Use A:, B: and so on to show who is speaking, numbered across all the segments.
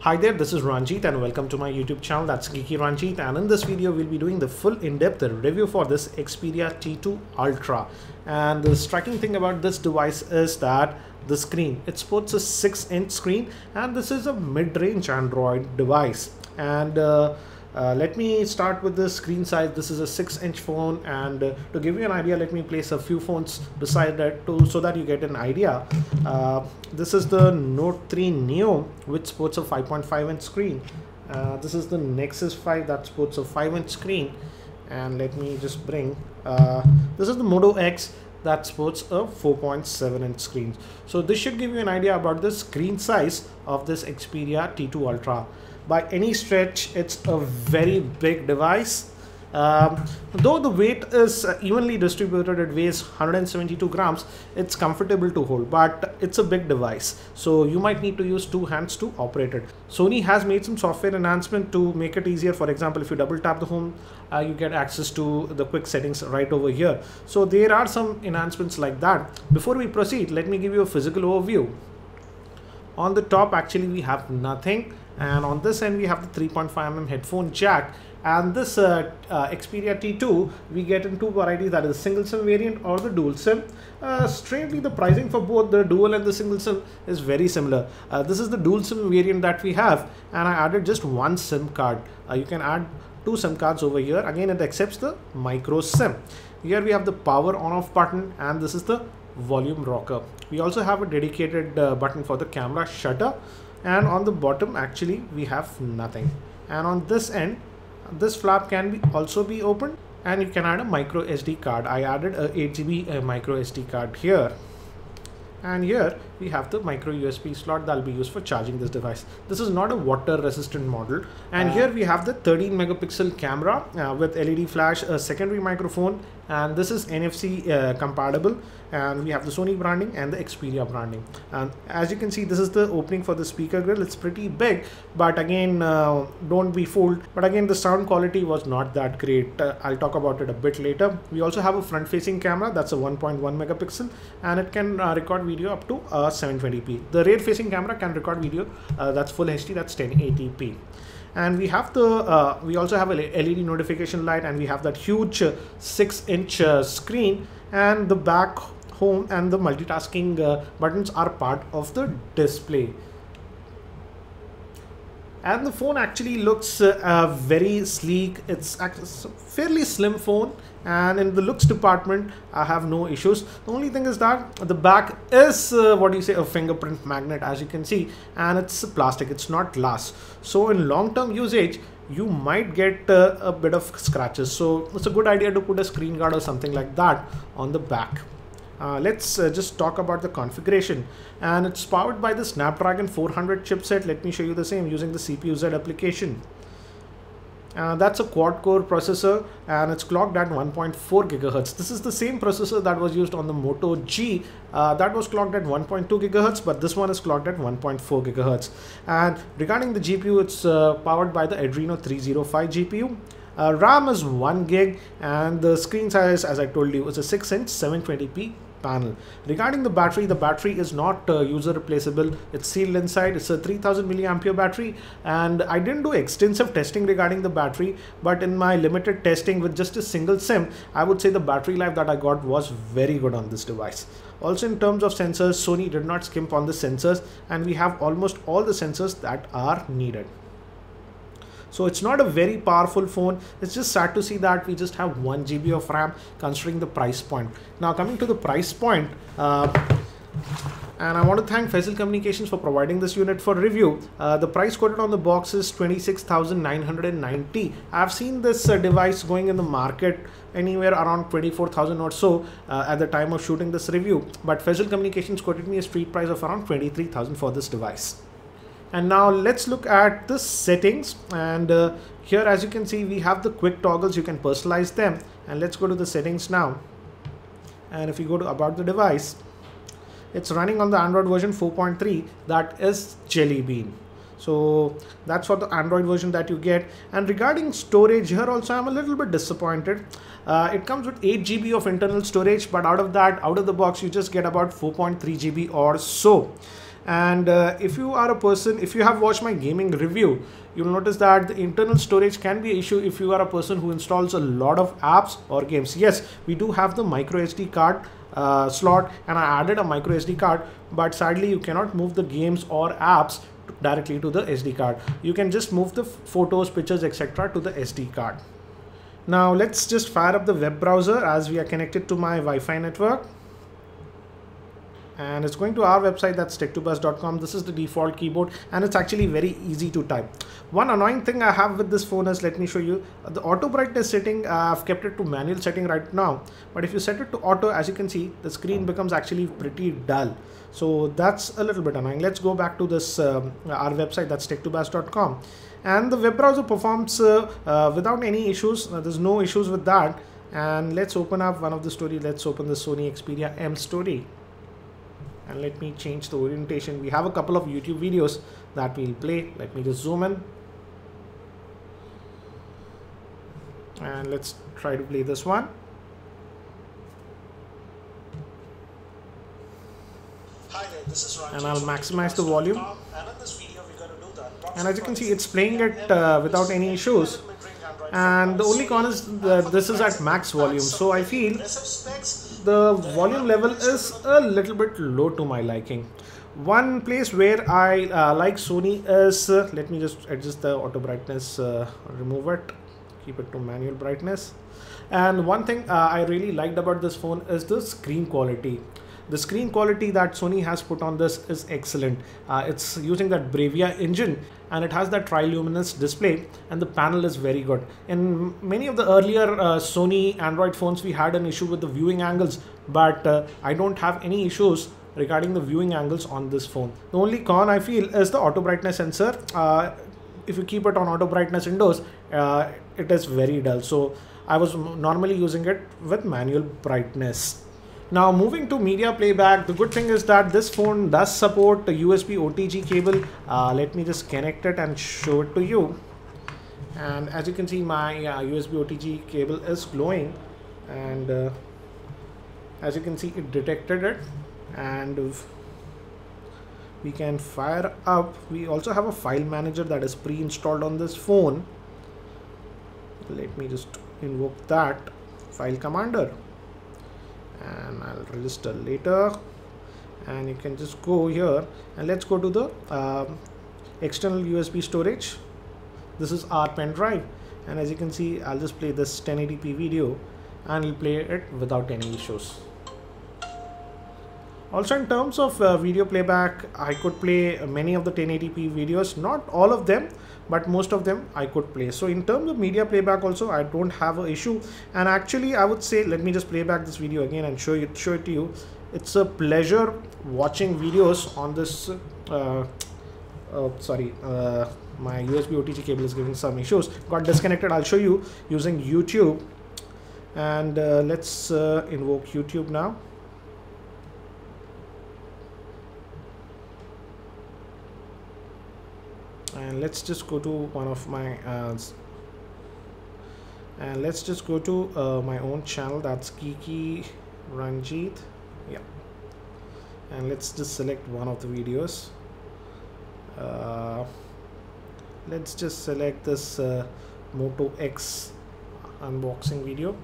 A: Hi there, this is Ranjit and welcome to my YouTube channel, that's Geeky Ranjit, and in this video we'll be doing the full in-depth review for this Xperia T2 Ultra. And the striking thing about this device is that the screen, it sports a 6-inch screen, and this is a mid-range Android device. And let me start with the screen size. This is a 6-inch phone, and to give you an idea, let me place a few phones beside that too, so that you get an idea. This is the Note 3 Neo, which sports a 5.5-inch screen. This is the Nexus 5 that sports a 5-inch screen, and let me just bring this is the Moto X that sports a 4.7-inch screen. So this should give you an idea about the screen size of this Xperia T2 Ultra. By any stretch, it's a very big device. Though the weight is evenly distributed, it weighs 172 grams, it's comfortable to hold, but it's a big device, so you might need to use two hands to operate it. Sony has made some software enhancement to make it easier. For example, if you double tap the home, you get access to the quick settings right over here. So there are some enhancements like that. Before we proceed, let me give you a physical overview. On the top, actually, we have nothing, and on this end we have the 3.5mm headphone jack. And this Xperia T2, we get in two varieties, that is the single SIM variant or the dual SIM. Strangely, the pricing for both the dual and the single SIM is very similar. This is the dual SIM variant that we have, and I added just one SIM card. You can add two SIM cards over here. Again, it accepts the micro SIM. Here we have the power on off button, and this is the volume rocker. We also have a dedicated button for the camera shutter, and on the bottom actually we have nothing. And on this end, this flap can also be opened, and you can add a micro SD card. I added a 8GB micro SD card here. And here we have the micro USB slot that will be used for charging this device. This is not a water resistant model. And here we have the 13 megapixel camera with LED flash, a secondary microphone, and this is NFC compatible. And we have the Sony branding and the Xperia branding. And as you can see, this is the opening for the speaker grill. It's pretty big, but again, don't be fooled. But again, the sound quality was not that great. I'll talk about it a bit later. We also have a front facing camera that's a 1.1 megapixel, and it can record video up to 720p. The rear facing camera can record video that's full HD, that's 1080p. And we have the we also have a LED notification light, and we have that huge 6-inch screen, and the back, home, and the multitasking buttons are part of the display. And the phone actually looks very sleek. It's a fairly slim phone, and in the looks department I have no issues. The only thing is that the back is a fingerprint magnet, as you can see, and it's plastic, it's not glass. So in long-term usage you might get a bit of scratches, so it's a good idea to put a screen guard or something like that on the back. Let's just talk about the configuration, and it's powered by the Snapdragon 400 chipset. Let me show you the same using the CPU-Z application. That's a quad-core processor, and it's clocked at 1.4 GHz. This is the same processor that was used on the Moto G, that was clocked at 1.2 GHz, but this one is clocked at 1.4 GHz. And regarding the GPU, it's powered by the Adreno 305 GPU. RAM is 1 gig, and the screen size, as I told you, is a 6-inch 720p panel. Regarding the battery is not user replaceable. It's sealed inside. It's a 3000 milliampere battery, and I didn't do extensive testing regarding the battery, but in my limited testing with just a single SIM, I would say the battery life that I got was very good on this device. Also, in terms of sensors, Sony did not skimp on the sensors, and we have almost all the sensors that are needed. So it's not a very powerful phone. It's just sad to see that we just have 1 GB of RAM considering the price point. Now coming to the price point, and I want to thank Ghz Communications for providing this unit for review. The price quoted on the box is 26,990. I've seen this device going in the market anywhere around 24,000 or so at the time of shooting this review, but Ghz Communications quoted me a street price of around 23,000 for this device. And now let's look at the settings, and here, as you can see, we have the quick toggles. You can personalize them, and let's go to the settings now. And if you go to about the device, it's running on the Android version 4.3, that is Jelly Bean. So that's for the Android version that you get. And regarding storage, here also I'm a little bit disappointed. It comes with 8 GB of internal storage, but out of that, out of the box, you just get about 4.3 GB or so. And if you are a person, if you have watched my gaming review, you'll notice that the internal storage can be an issue if you are a person who installs a lot of apps or games. Yes, we do have the micro SD card slot, and I added a micro SD card, but sadly you cannot move the games or apps directly to the SD card. You can just move the photos, pictures, etc. to the SD card. Now let's just fire up the web browser as we are connected to my Wi-Fi network. And it's going to our website, that's tech2buzz.com. This is the default keyboard, and it's actually very easy to type. One annoying thing I have with this phone is, let me show you, the auto brightness setting. I've kept it to manual setting right now, but if you set it to auto, as you can see, the screen becomes actually pretty dull. So that's a little bit annoying. Let's go back to this our website, that's tech2buzz.com. And the web browser performs without any issues. There's no issues with that. And let's open up one of the story. Let's open the Sony Xperia M story. And let me change the orientation. We have a couple of YouTube videos that we'll play. Let me just zoom in. And let's try to play this one.
B: Hi there, this is Ranjit.
A: And I'll maximize the volume. And as you can see, it's playing it without any issues. And the only con is that this is at max volume. So I feel the volume level is a little bit low to my liking. One place where I like Sony is, let me just adjust the auto brightness, remove it, keep it to manual brightness. And one thing I really liked about this phone is the screen quality. The screen quality that Sony has put on this is excellent. It's using that Bravia engine, and it has that tri-luminous display, and the panel is very good. In many of the earlier Sony Android phones, we had an issue with the viewing angles, but I don't have any issues regarding the viewing angles on this phone. The only con I feel is the auto brightness sensor. If you keep it on auto brightness indoors, it is very dull. So I was normally using it with manual brightness. Now moving to media playback, the good thing is that this phone does support a USB OTG cable. Let me just connect it and show it to you. And as you can see, my USB OTG cable is glowing, and as you can see, it detected it, and we can fire up. We also have a file manager that is pre-installed on this phone. Let me just invoke that file commander, and I'll register later. And you can just go here, and let's go to the external USB storage. This is our pen drive, and as you can see, I'll just play this 1080p video, and I'll play it without any issues. Also, in terms of video playback, I could play many of the 1080p videos, not all of them, but most of them I could play. So in terms of media playback also, I don't have an issue. And actually, I would say, let me just play back this video again and show it to you. It's a pleasure watching videos on this. My USB OTG cable is giving some issues. Got disconnected. I'll show you using YouTube. And let's invoke YouTube now. And let's just go to one of my and let's just go to my own channel, that's Geeky Ranjit. Yeah, and let's just select one of the videos. Let's just select this Moto X unboxing video.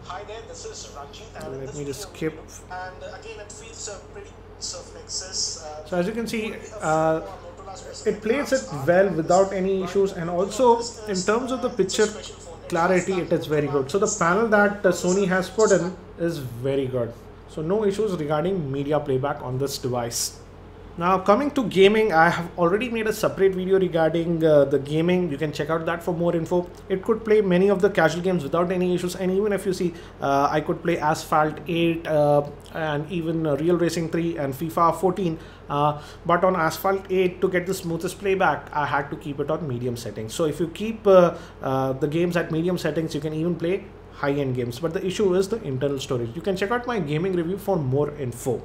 B: Hi there, this is Ranjit, and
A: let me just skip.
B: And again, it feels pretty surface.
A: So as you can see, it plays it well without any issues, and also in terms of the picture clarity, it is very good. So the panel that Sony has put in is very good. So no issues regarding media playback on this device. Now coming to gaming, I have already made a separate video regarding the gaming. You can check out that for more info. It could play many of the casual games without any issues, and even if you see, I could play Asphalt 8 and even Real Racing 3 and FIFA 14. But on Asphalt 8, to get the smoothest playback, I had to keep it on medium settings. So if you keep the games at medium settings, you can even play high-end games. But the issue is the internal storage. You can check out my gaming review for more info.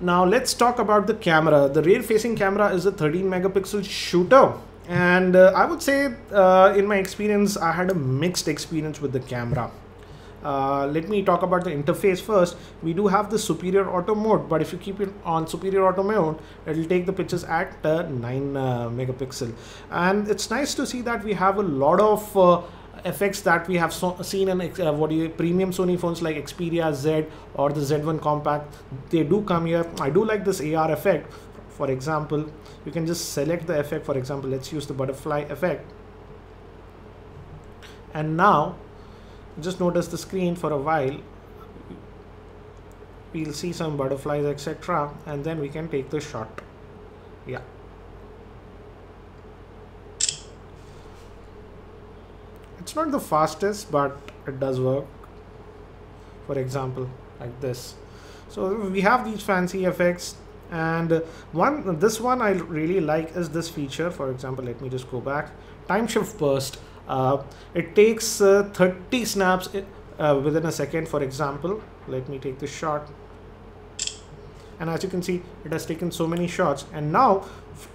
A: Now let's talk about the camera. The rear facing camera is a 13 megapixel shooter, and I would say in my experience, I had a mixed experience with the camera. Let me talk about the interface first. We do have the superior auto mode, but if you keep it on superior auto mode, it will take the pictures at 9 megapixel. And it's nice to see that we have a lot of effects that we have seen in premium Sony phones like Xperia Z or the Z1 Compact. They do come here. I do like this AR effect. For example, you can just select the effect. For example, let's use the butterfly effect. And now just notice the screen for a while. We'll see some butterflies, etc., and then we can take the shot. Yeah. It's not the fastest, but it does work. For example, like this. So we have these fancy effects, and this one I really like is this feature. For example, let me just go back. Time shift burst. It takes 30 snaps within a second. For example, let me take this shot, and as you can see, it has taken so many shots. And now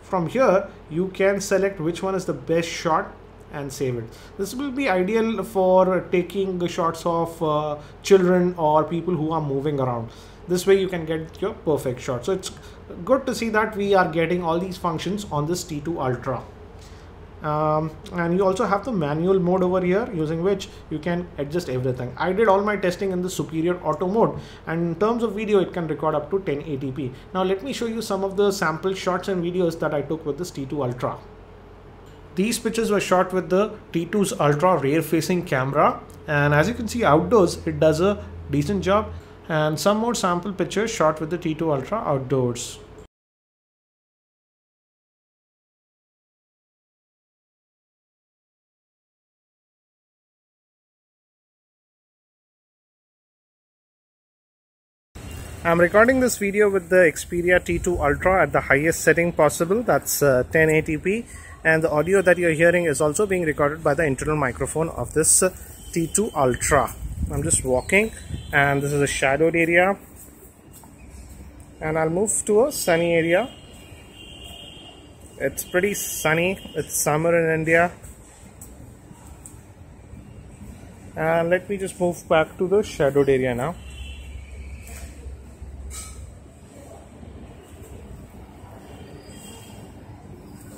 A: from here you can select which one is the best shot and save it. This will be ideal for taking the shots of children or people who are moving around. This way you can get your perfect shot. So it's good to see that we are getting all these functions on this T2 Ultra. And you also have the manual mode over here, using which you can adjust everything. I did all my testing in the superior auto mode, and in terms of video it can record up to 1080p. Now let me show you some of the sample shots and videos that I took with this T2 Ultra. These pictures were shot with the T2's Ultra rear facing camera, and as you can see outdoors it does a decent job, and some more sample pictures shot with the T2 Ultra outdoors. I'm recording this video with the Xperia T2 Ultra at the highest setting possible, that's 1080p, and the audio that you're hearing is also being recorded by the internal microphone of this T2 Ultra. I'm just walking, and this is a shadowed area, and I'll move to a sunny area. It's pretty sunny, it's summer in India. And let me just move back to the shadowed area now.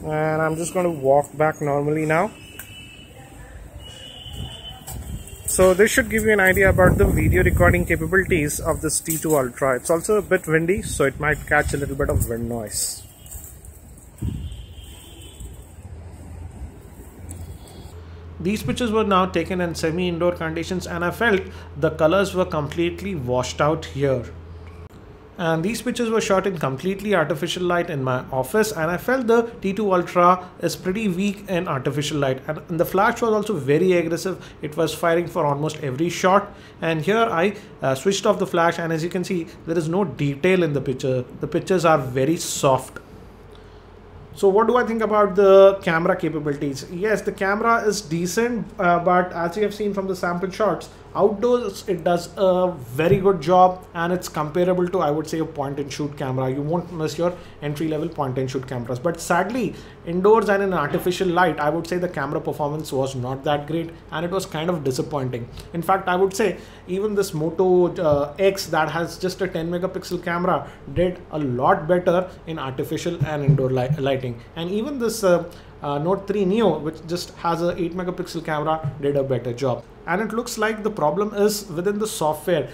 A: And I'm just going to walk back normally now. So this should give you an idea about the video recording capabilities of this T2 Ultra. It's also a bit windy, so it might catch a little bit of wind noise. These pictures were now taken in semi-indoor conditions, and I felt the colors were completely washed out here. And these pictures were shot in completely artificial light in my office, and I felt the T2 Ultra is pretty weak in artificial light, and the flash was also very aggressive. It was firing for almost every shot, and here I switched off the flash, and as you can see, there is no detail in the picture. The pictures are very soft. So what do I think about the camera capabilities? Yes, the camera is decent, but as you have seen from the sample shots, outdoors it does a very good job, and it's comparable to, I would say, a point and shoot camera. You won't miss your entry level point and shoot cameras. But sadly, indoors and in artificial light, I would say the camera performance was not that great, and it was kind of disappointing. In fact, I would say even this Moto X that has just a 10 megapixel camera did a lot better in artificial and indoor lighting. And even this Note 3 Neo, which just has a 8 megapixel camera, did a better job. And it looks like the problem is within the software.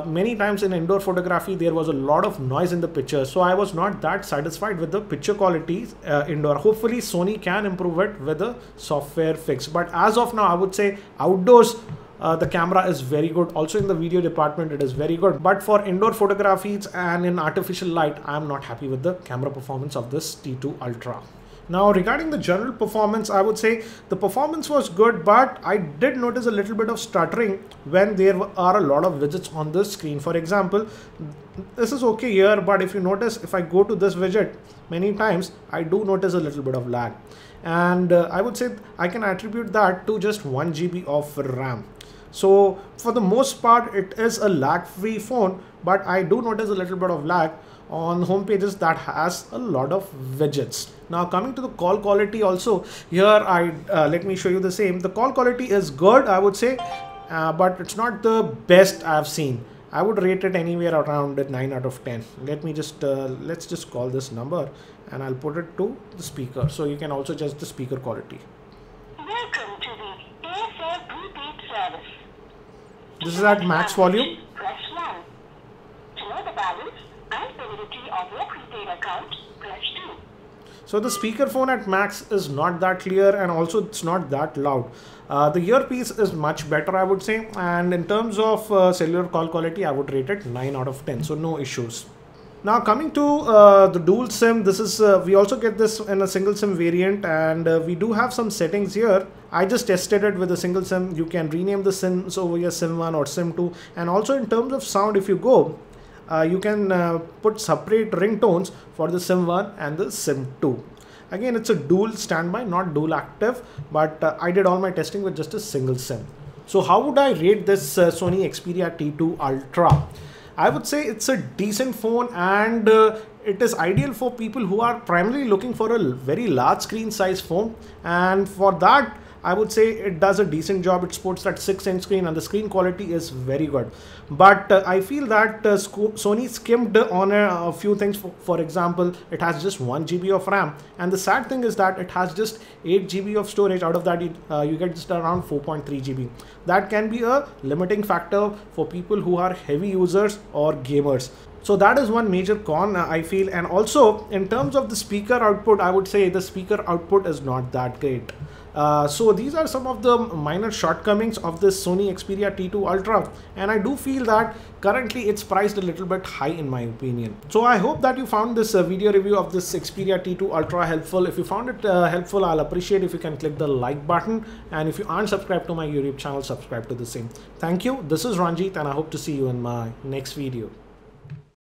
A: Many times in indoor photography there was a lot of noise in the picture, so I was not that satisfied with the picture quality indoor. Hopefully Sony can improve it with a software fix, but as of now I would say outdoors the camera is very good. Also in the video department it is very good, but for indoor photographies and in artificial light I am not happy with the camera performance of this T2 Ultra. Now regarding the general performance, I would say the performance was good, but I did notice a little bit of stuttering when there are a lot of widgets on the screen. For example, this is okay here, but if you notice, if I go to this widget many times, I do notice a little bit of lag. And I would say I can attribute that to just 1 GB of RAM. So for the most part, it is a lag-free phone, but I do notice a little bit of lag on home pages that has a lot of widgets. Now coming to the call quality also, here let me show you the same. The call quality is good, I would say. but it's not the best I've seen. I would rate it anywhere around 9 out of 10. Let me just let's just call this number and I'll put it to the speaker, so you can also judge the speaker quality.
C: Welcome to the ASL prepaid service.
A: This is at max volume.
C: Press 1. To know the balance and validity of your prepaid account, press 2.
A: So the speakerphone at max is not that clear, and also it's not that loud. The earpiece is much better, I would say, and in terms of cellular call quality, I would rate it 9 out of 10, so no issues. Now coming to the dual SIM, this is we also get this in a single SIM variant, and we do have some settings here. I just tested it with a single SIM. You can rename the SIMs over here, SIM 1 or SIM 2, and also in terms of sound, if you go, you can put separate ringtones for the SIM 1 and the SIM 2. Again, it's a dual standby, not dual active, but I did all my testing with just a single SIM. So how would I rate this Sony Xperia T2 Ultra? I would say it's a decent phone, and it is ideal for people who are primarily looking for a very large screen size phone, and for that I would say it does a decent job. It sports that 6-inch screen and the screen quality is very good. But I feel that Sony skimmed on a few things. For example, it has just 1 GB of RAM, and the sad thing is that it has just 8 GB of storage. Out of that, you get just around 4.3 GB. That can be a limiting factor for people who are heavy users or gamers. So that is one major con, I feel. And also in terms of the speaker output, I would say the speaker output is not that great. So these are some of the minor shortcomings of this Sony Xperia T2 Ultra, and I do feel that currently it's priced a little bit high in my opinion. So I hope that you found this video review of this Xperia T2 Ultra helpful. If you found it helpful, I'll appreciate if you can click the like button, and if you aren't subscribed to my YouTube channel, subscribe to the same. Thank you. This is Ranjit, and I hope to see you in my next video.